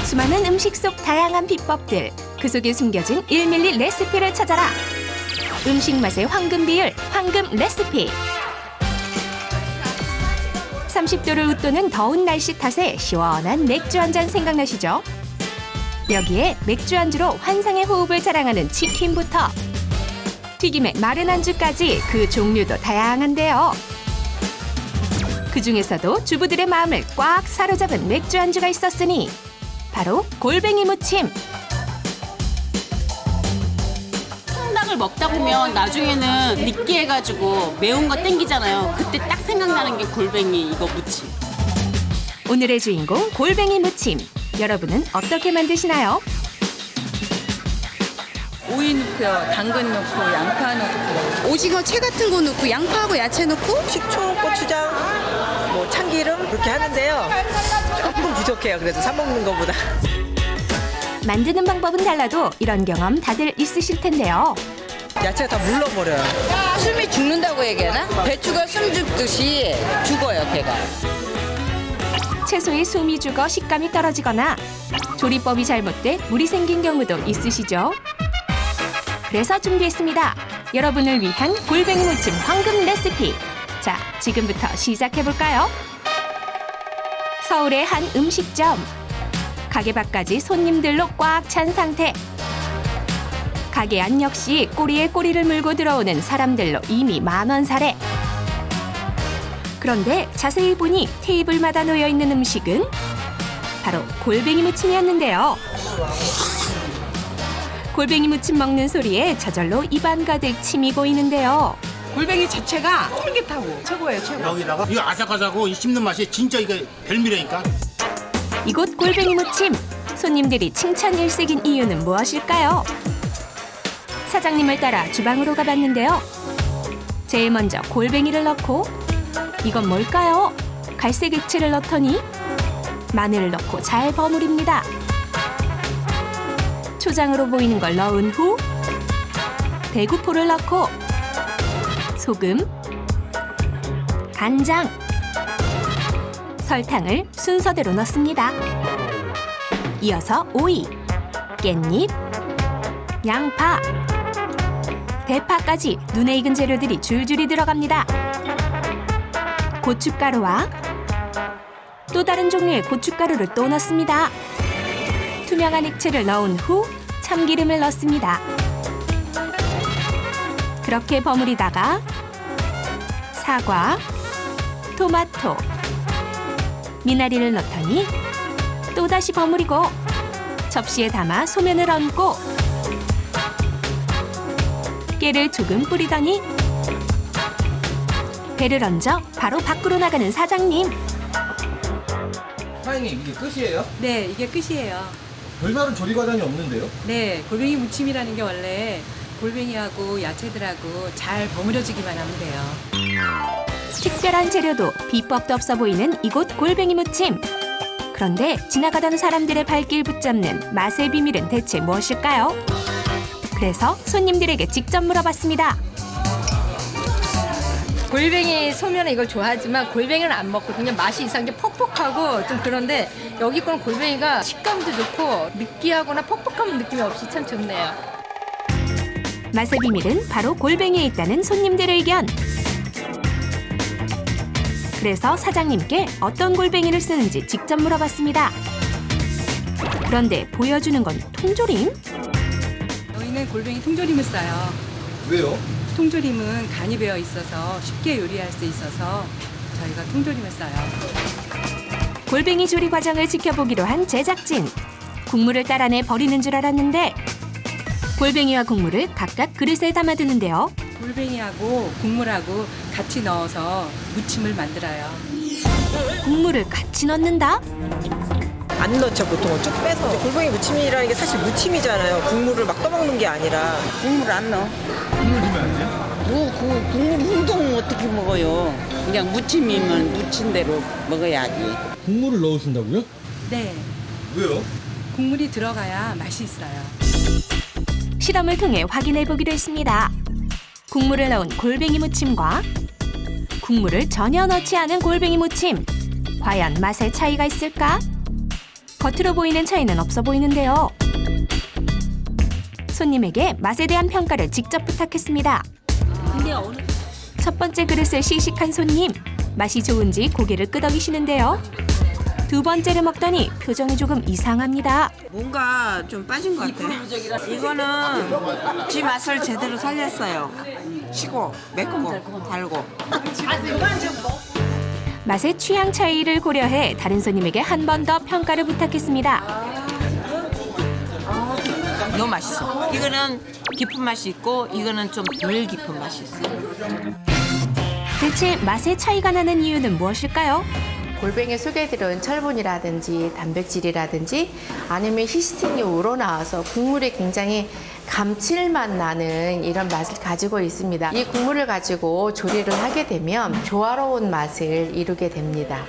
수많은 음식 속 다양한 비법들, 그 속에 숨겨진 1밀리 레시피를 찾아라. 음식 맛의 황금 비율, 황금 레시피. 30도를 웃도는 더운 날씨 탓에 시원한 맥주 한 잔 생각나시죠? 여기에 맥주 안주로 환상의 호흡을 자랑하는 치킨부터 튀김에 마른 안주까지 그 종류도 다양한데요. 그 중에서도 주부들의 마음을 꽉 사로잡은 맥주 안주가 있었으니 바로 골뱅이 무침. 통닭을 먹다 보면 나중에는 느끼해가지고 매운 거 땡기잖아요. 그때 딱 생각나는 게 골뱅이 이거 무침. 오늘의 주인공 골뱅이 무침. 여러분은 어떻게 만드시나요? 오이 넣고요, 당근 넣고, 양파 넣고, 오징어 채 같은 거 넣고, 양파하고 야채 넣고. 식초, 고추장, 뭐 참기름 그렇게 하는데요. 조금 부족해요. 그래도 사 먹는 것보다. 만드는 방법은 달라도 이런 경험 다들 있으실 텐데요. 야채가 다 물러버려요. 숨이 죽는다고 얘기하나? 배추가 숨 죽듯이 죽어요, 걔가. 채소의 숨이 죽어 식감이 떨어지거나 조리법이 잘못돼 물이 생긴 경우도 있으시죠? 그래서 준비했습니다. 여러분을 위한 골뱅이 무침 황금 레시피. 자, 지금부터 시작해볼까요? 서울의 한 음식점. 가게 밖까지 손님들로 꽉 찬 상태. 가게 안 역시 꼬리에 꼬리를 물고 들어오는 사람들로 이미 만원사례. 그런데 자세히 보니 테이블마다 놓여있는 음식은 바로 골뱅이 무침이었는데요. 골뱅이 무침 먹는 소리에 저절로 입안 가득 침이 고이는데요. 골뱅이 자체가 쫄깃하고 최고예요, 최고. 여기다가 이거 아삭아삭하고 씹는 맛이 진짜 이게 별미라니까. 이곳 골뱅이 무침, 손님들이 칭찬 일색인 이유는 무엇일까요? 사장님을 따라 주방으로 가봤는데요. 제일 먼저 골뱅이를 넣고 이건 뭘까요? 갈색 액체를 넣더니 마늘을 넣고 잘 버무립니다. 초장으로 보이는 걸 넣은 후 대구포를 넣고 소금, 간장, 설탕을 순서대로 넣습니다. 이어서 오이, 깻잎, 양파, 대파까지 눈에 익은 재료들이 줄줄이 들어갑니다. 고춧가루와 또 다른 종류의 고춧가루를 또 넣습니다. 투명한 액체를 넣은 후 참기름을 넣습니다. 그렇게 버무리다가 사과, 토마토, 미나리를 넣더니 또다시 버무리고 접시에 담아 소면을 얹고 깨를 조금 뿌리더니 배를 얹어 바로 밖으로 나가는 사장님. 사장님, 이게 끝이에요? 네, 이게 끝이에요. 별다른 조리 과정이 없는데요? 네, 골뱅이 무침이라는 게 원래 골뱅이하고 야채들하고 잘 버무려지기만 하면 돼요. 특별한 재료도 비법도 없어 보이는 이곳 골뱅이 무침. 그런데 지나가던 사람들의 발길 붙잡는 맛의 비밀은 대체 무엇일까요? 그래서 손님들에게 직접 물어봤습니다. 골뱅이 소면은 이걸 좋아하지만 골뱅이는 안 먹고 그냥 맛이 이상하게 퍽퍽하고 좀 그런데 여기 거는 골뱅이가 식감도 좋고 느끼하거나 퍽퍽한 느낌이 없이 참 좋네요. 맛의 비밀은 바로 골뱅이에 있다는 손님들의 의견. 그래서 사장님께 어떤 골뱅이를 쓰는지 직접 물어봤습니다. 그런데 보여주는 건 통조림? 저희는 골뱅이 통조림을 써요. 왜요? 통조림은 간이 배어 있어서 쉽게 요리할 수 있어서 저희가 통조림을 써요. 골뱅이 조리 과정을 지켜보기로 한 제작진. 국물을 따라내 버리는 줄 알았는데 골뱅이와 국물을 각각 그릇에 담아두는데요. 골뱅이하고 국물하고 같이 넣어서 무침을 만들어요. 국물을 같이 넣는다? 안 넣죠. 보통은 쭉 빼서. 골뱅이 무침이라는 게 사실 무침이잖아요. 국물을 막 떠먹는 게 아니라. 국물 안 넣어. 국물 넣으면 안 돼요? 국물 운동 어떻게 먹어요? 그냥 무침이면 무침대로 먹어야지. 국물을 넣으신다고요? 네, 왜요? 국물이 들어가야 맛이 있어요. 실험을 통해 확인해 보기로 했습니다. 국물을 넣은 골뱅이 무침과 국물을 전혀 넣지 않은 골뱅이 무침. 과연 맛의 차이가 있을까? 겉으로 보이는 차이는 없어 보이는데요. 손님에게 맛에 대한 평가를 직접 부탁했습니다. 첫 번째 그릇을 시식한 손님, 맛이 좋은지 고개를 끄덕이시는데요. 두 번째를 먹더니 표정이 조금 이상합니다. 뭔가 좀 빠진 것 같아. 이거는 지 맛을 제대로 살렸어요. 시고 맵고 달고. 맛의 취향 차이를 고려해 다른 손님에게 한 번 더 평가를 부탁했습니다. 너무 맛있어. 이거는 깊은 맛이 있고 이거는 좀 덜 깊은 맛이 있어요. 대체 맛의 차이가 나는 이유는 무엇일까요? 골뱅이 속에 들은 철분이라든지 단백질이라든지 아니면 히스틴이 우러나와서 국물이 굉장히 감칠맛 나는 이런 맛을 가지고 있습니다. 이 국물을 가지고 조리를 하게 되면 조화로운 맛을 이루게 됩니다.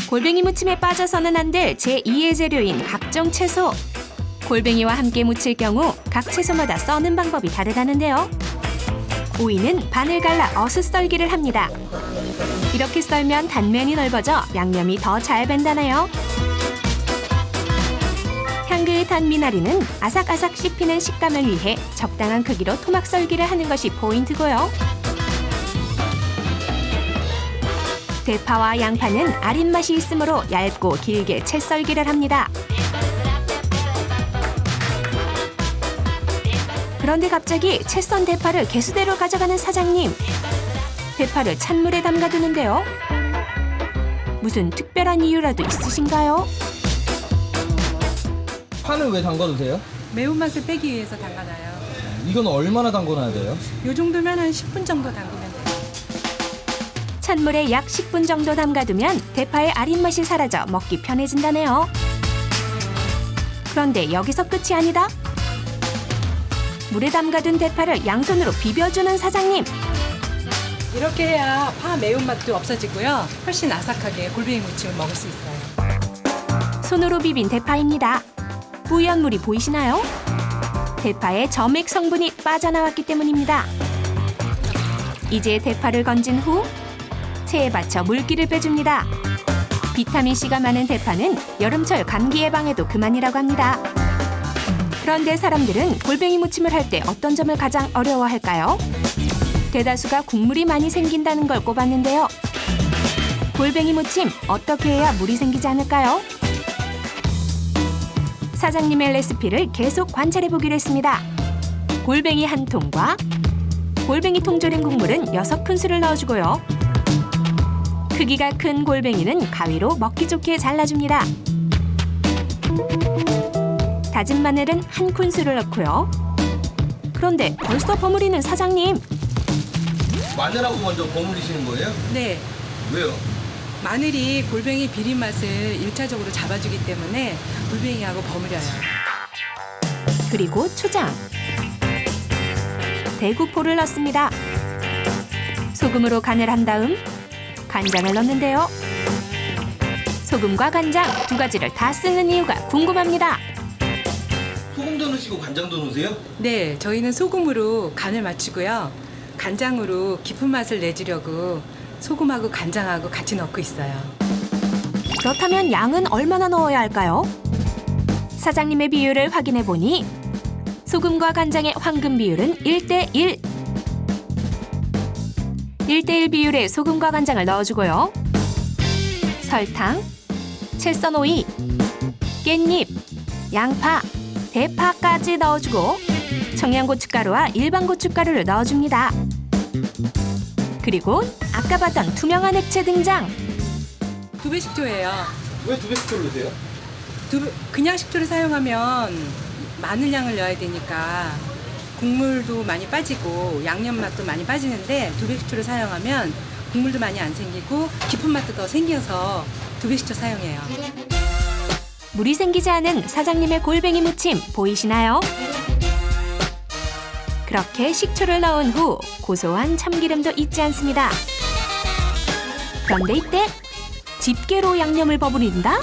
골뱅이 무침에 빠져서는 안 될 제2의 재료인 각종 채소. 골뱅이와 함께 무칠 경우 각 채소마다 써는 방법이 다르다는데요. 오이는 반을 갈라 어슷 썰기를 합니다. 이렇게 썰면 단면이 넓어져 양념이 더 잘 밴다네요. 향긋한 미나리는 아삭아삭 씹히는 식감을 위해 적당한 크기로 토막 썰기를 하는 것이 포인트고요. 대파와 양파는 아린 맛이 있으므로 얇고 길게 채 썰기를 합니다. 그런데 갑자기 채 썬 대파를 개수대로 가져가는 사장님. 대파를 찬물에 담가두는데요. 무슨 특별한 이유라도 있으신가요? 파는 왜 담가두세요? 매운맛을 빼기 위해서 담가놔요. 이건 얼마나 담궈놔야 돼요? 요 정도면 한 10분 정도 담그면 돼요. 찬물에 약 10분 정도 담가두면 대파의 아린 맛이 사라져 먹기 편해진다네요. 그런데 여기서 끝이 아니다. 물에 담가둔 대파를 양손으로 비벼주는 사장님. 이렇게 해야 파 매운맛도 없어지고요. 훨씬 아삭하게 골뱅이 무침을 먹을 수 있어요. 손으로 비빈 대파입니다. 뿌연 물이 보이시나요? 대파의 점액 성분이 빠져나왔기 때문입니다. 이제 대파를 건진 후 체에 받쳐 물기를 빼줍니다. 비타민C가 많은 대파는 여름철 감기 예방에도 그만이라고 합니다. 그런데 사람들은 골뱅이 무침을 할 때 어떤 점을 가장 어려워할까요? 대다수가 국물이 많이 생긴다는 걸 꼽았는데요. 골뱅이 무침 어떻게 해야 물이 생기지 않을까요? 사장님의 레시피를 계속 관찰해 보기로 했습니다. 골뱅이 한 통과 골뱅이 통조림 국물은 6큰술을 넣어주고요. 크기가 큰 골뱅이는 가위로 먹기 좋게 잘라줍니다. 다진 마늘은 1큰술을 넣고요. 그런데 벌써 버무리는 사장님. 마늘하고 먼저 버무리시는 거예요? 네. 왜요? 마늘이 골뱅이 비린 맛을 1차적으로 잡아주기 때문에 골뱅이하고 버무려요. 그리고 초장, 대구포를 넣습니다. 소금으로 간을 한 다음 간장을 넣는데요. 소금과 간장 두 가지를 다 쓰는 이유가 궁금합니다. 소금도 넣으시고 간장도 넣으세요? 네, 저희는 소금으로 간을 맞추고요. 간장으로 깊은 맛을 내주려고 소금하고 간장하고 같이 넣고 있어요. 그렇다면 양은 얼마나 넣어야 할까요? 사장님의 비율을 확인해 보니 소금과 간장의 황금 비율은 1:1. 1:1 비율의 소금과 간장을 넣어주고요. 설탕, 채 썬 오이, 깻잎, 양파, 대파까지 넣어주고 청양고춧가루와 일반 고춧가루를 넣어줍니다. 그리고 아까 봤던 투명한 액체 등장. 2배 식초예요. 왜 2배 식초를 넣으세요? 그냥 식초를 사용하면 마늘향을 넣어야 되니까 국물도 많이 빠지고 양념 맛도 많이 빠지는데 2배 식초를 사용하면 국물도 많이 안 생기고 깊은 맛도 더 생겨서 2배 식초 사용해요. 물이 생기지 않은 사장님의 골뱅이 무침 보이시나요? 그렇게 식초를 넣은 후 고소한 참기름도 잊지 않습니다. 그런데 이때 집게로 양념을 버무린다?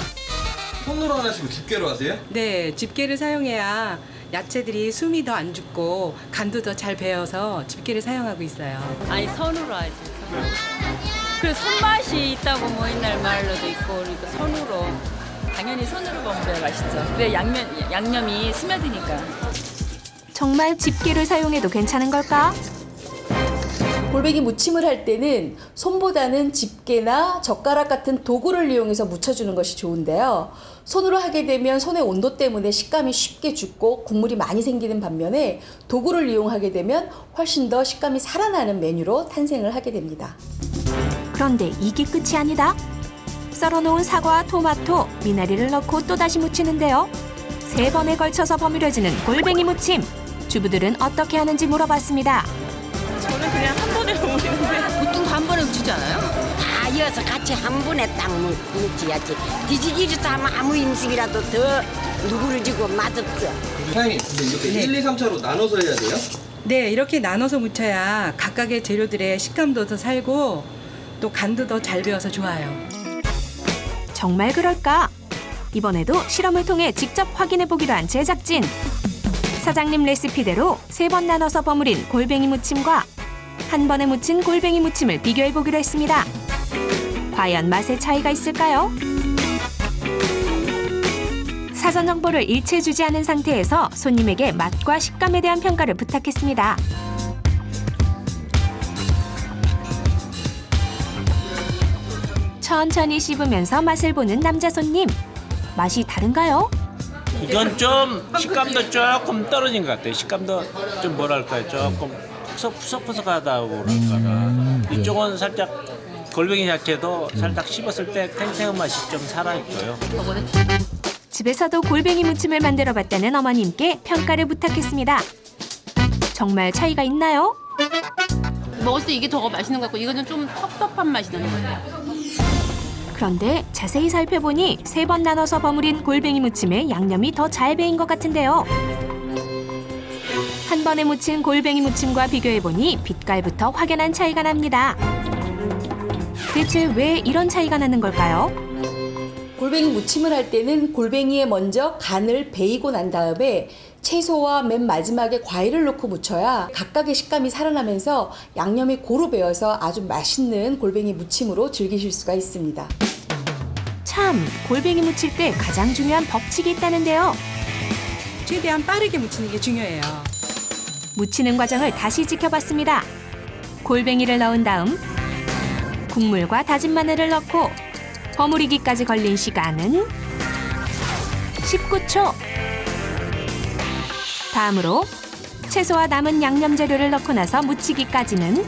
손으로 안 하시고 집게로 하세요? 네, 집게를 사용해야 야채들이 숨이 더 안 죽고 간도 더 잘 배어서 집게를 사용하고 있어요. 아니 손으로 하지. 그 손맛이 있다고 뭐 옛날 말로도 있고 그러니까 손으로. 당연히 손으로 먹어야 맛있죠. 그래 양념이 스며드니까. 정말 집게를 사용해도 괜찮은 걸까? 골뱅이 무침을 할 때는 손보다는 집게나 젓가락 같은 도구를 이용해서 무쳐주는 것이 좋은데요. 손으로 하게 되면 손의 온도 때문에 식감이 쉽게 죽고 국물이 많이 생기는 반면에 도구를 이용하게 되면 훨씬 더 식감이 살아나는 메뉴로 탄생을 하게 됩니다. 그런데 이게 끝이 아니다. 썰어놓은 사과와 토마토, 미나리를 넣고 또다시 무치는데요. 3번에 걸쳐서 버무려지는 골뱅이 무침. 주부들은 어떻게 하는지 물어봤습니다. 저는 그냥 한 번에 버무리는데. 보통 한 번에 무치지 않아요? 다 이어서 같이 한 번에 딱 묻혀야지. 뒤지기지 하면 아무 음식이라도 더 누그러지고 맛없어. 사장님, 근데 이렇게 1, 2, 3차로 나눠서 해야 돼요? 네, 이렇게 나눠서 무쳐야 각각의 재료들의 식감도 더 살고 또 간도 더 잘 배어서 좋아요. 정말 그럴까? 이번에도 실험을 통해 직접 확인해 보기로 한 제작진. 사장님 레시피대로 3번 나눠서 버무린 골뱅이 무침과 한 번에 무친 골뱅이 무침을 비교해 보기로 했습니다. 과연 맛의 차이가 있을까요? 사전 정보를 일체 주지 않은 상태에서 손님에게 맛과 식감에 대한 평가를 부탁했습니다. 천천히 씹으면서 맛을 보는 남자 손님. 맛이 다른가요? 이건 좀 식감도 조금 떨어진 것 같아요. 식감도 좀 뭐랄까요, 조금 푸석푸석하다고 그럴까나. 이쪽은 살짝 골뱅이 자체도 살짝 씹었을 때 탱탱한 맛이 좀 살아있고요. 집에서도 골뱅이 무침을 만들어봤다는 어머님께 평가를 부탁했습니다. 정말 차이가 있나요? 먹을 때 이게 더 맛있는 것 같고 이거는 좀 텁텁한 맛이 나는 것 같아요. 그런데 자세히 살펴보니 3번 나눠서 버무린 골뱅이 무침에 양념이 더 잘 배인 것 같은데요. 한 번에 무친 골뱅이 무침과 비교해보니 빛깔부터 확연한 차이가 납니다. 대체 왜 이런 차이가 나는 걸까요? 골뱅이 무침을 할 때는 골뱅이에 먼저 간을 베이고 난 다음에 채소와 맨 마지막에 과일을 넣고 무쳐야 각각의 식감이 살아나면서 양념이 고루 배어서 아주 맛있는 골뱅이 무침으로 즐기실 수가 있습니다. 참, 골뱅이 무칠 때 가장 중요한 법칙이 있다는데요. 최대한 빠르게 무치는 게 중요해요. 무치는 과정을 다시 지켜봤습니다. 골뱅이를 넣은 다음 국물과 다진 마늘을 넣고 버무리기까지 걸린 시간은 19초. 다음으로 채소와 남은 양념 재료를 넣고 나서 무치기까지는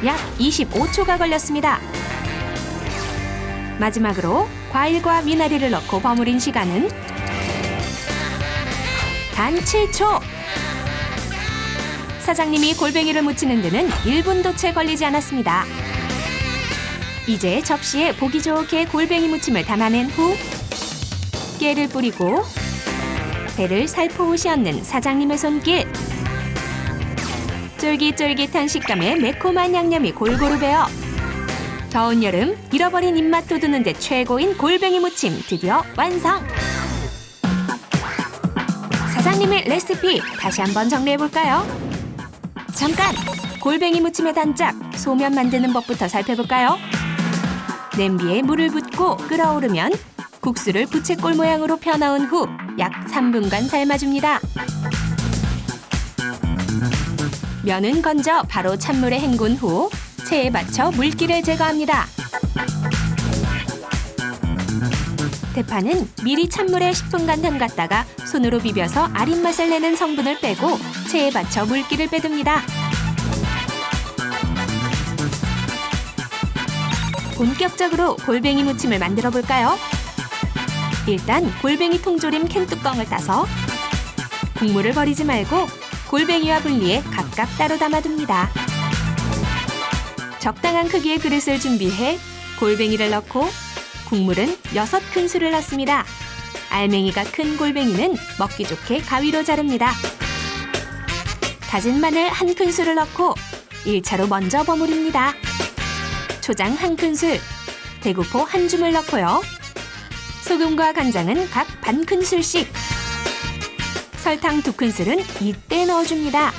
약 25초가 걸렸습니다. 마지막으로 과일과 미나리를 넣고 버무린 시간은 단 7초. 사장님이 골뱅이를 무치는 데는 1분도 채 걸리지 않았습니다. 이제 접시에 보기 좋게 골뱅이 무침을 담아낸 후 깨를 뿌리고 배를 살포시 얹는 사장님의 손길. 쫄깃쫄깃한 식감에 매콤한 양념이 골고루 배어 더운 여름 잃어버린 입맛 돋우는 데 최고인 골뱅이 무침 드디어 완성! 사장님의 레시피 다시 한번 정리해볼까요? 잠깐! 골뱅이 무침의 단짝, 소면 만드는 법부터 살펴볼까요? 냄비에 물을 붓고 끓어오르면 국수를 부채꼴 모양으로 펴넣은 후 약 3분간 삶아줍니다. 면은 건져 바로 찬물에 헹군 후 체에 받쳐 물기를 제거합니다. 대파는 미리 찬물에 10분간 담갔다가 손으로 비벼서 아린 맛을 내는 성분을 빼고 체에 받쳐 물기를 빼둡니다. 본격적으로 골뱅이 무침을 만들어 볼까요? 일단 골뱅이 통조림 캔뚜껑을 따서 국물을 버리지 말고 골뱅이와 분리해 각각 따로 담아둡니다. 적당한 크기의 그릇을 준비해 골뱅이를 넣고 국물은 6큰술을 넣습니다. 알맹이가 큰 골뱅이는 먹기 좋게 가위로 자릅니다. 다진 마늘 1큰술을 넣고 1차로 먼저 버무립니다. 초장 1큰술, 대구포 1줌을 넣고요. 소금과 간장은 각 반큰술씩, 설탕 2큰술은 이때 넣어줍니다.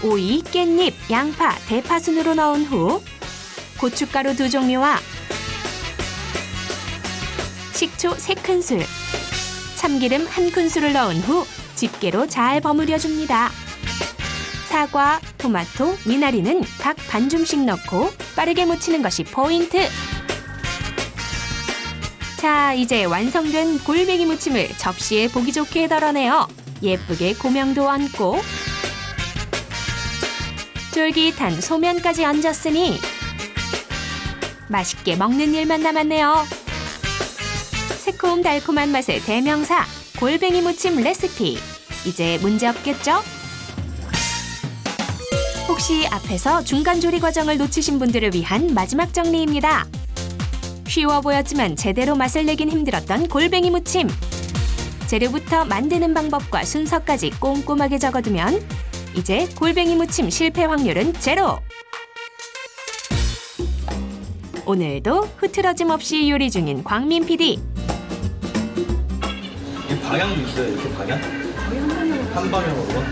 오이, 깻잎, 양파, 대파 순으로 넣은 후 고춧가루 2종류와 식초 3큰술, 참기름 1큰술을 넣은 후 집게로 잘 버무려줍니다. 사과, 토마토, 미나리는 각 반줌씩 넣고 빠르게 무치는 것이 포인트. 자, 이제 완성된 골뱅이 무침을 접시에 보기 좋게 덜어내어 예쁘게 고명도 얹고 쫄깃한 소면까지 얹었으니 맛있게 먹는 일만 남았네요. 새콤달콤한 맛의 대명사 골뱅이 무침 레시피. 이제 문제 없겠죠? 혹시 앞에서 중간 조리 과정을 놓치신 분들을 위한 마지막 정리입니다. 쉬워 보였지만 제대로 맛을 내긴 힘들었던 골뱅이 무침. 재료부터 만드는 방법과 순서까지 꼼꼼하게 적어두면 이제 골뱅이 무침 실패 확률은 0. 오늘도 흐트러짐 없이 요리 중인 광민 PD. 이 방향도 있어요. 이렇게 방향? 한 방향으로.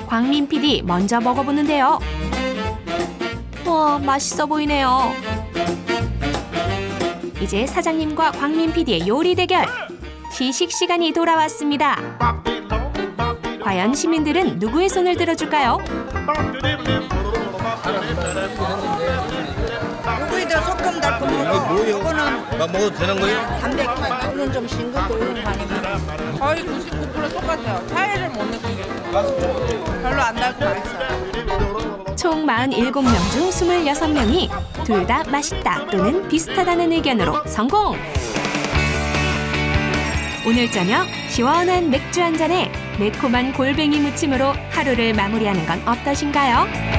광민 PD 먼저 먹어보는데요. 와, 맛있어 보이네요. 이제 사장님과 광민 PD의 요리 대결. 시식 시간이 돌아왔습니다. 과연 시민들은 누구의 손을 들어줄까요? 우리도 소금 달콤하고 이거는 먹어도 되는 거예요? 담백한 이건 좀 싱겁고 이런 거 아니면 거의 99% 똑같아요. 차이를 못 느끼겠어요. 별로 안 달고 맛있어요. 총 47명 중 26명이 둘 다 맛있다 또는 비슷하다는 의견으로 성공! 오늘 저녁 시원한 맥주 한 잔에 매콤한 골뱅이 무침으로 하루를 마무리하는 건 어떠신가요?